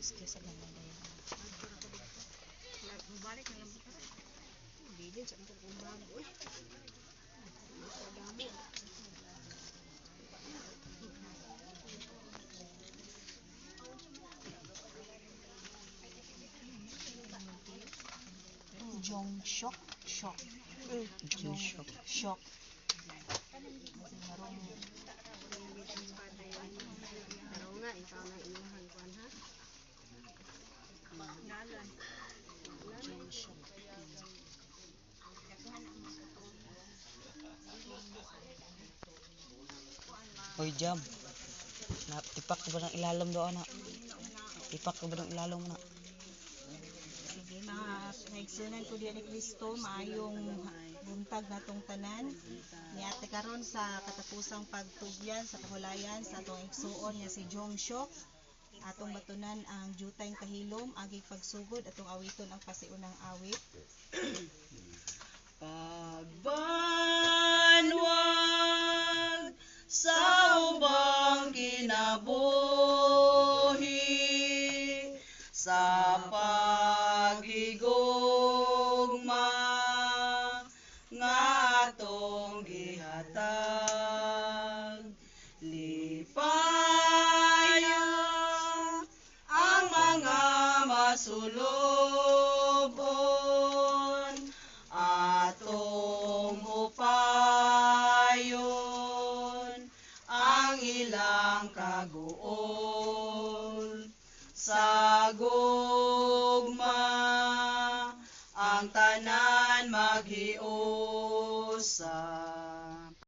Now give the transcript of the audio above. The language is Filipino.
Excuse lang na yan. Balik na lang ba? Bilin sa mga bago eh. Jong shock. Shock. Jong shock. Shock. Pero nga, ikaw na inuhan ko ha? Ngalan. Jong shock. Hoy, Jam. Tipak ka ba ng ilalim doon na? Tipak ka ba ng ilalim na? Sige, mga naigsunan ko diyan ni Kristo, maayong buntag natong tanan. Niate karon sa katapusang pagtugyan sa kahulayan sa atong igsuon nga si Jong Shock. Atong batunan ang Jutay Kahilom, agig pagsugod atong awiton ang pasiunang awit. Pagbanwag sa ubang kinabuhi sa paghigugma nga atong gihatag lipaya ang mga masulubon atong hupayon ang ilang kaguol sa gugma ang tanan maghiusa.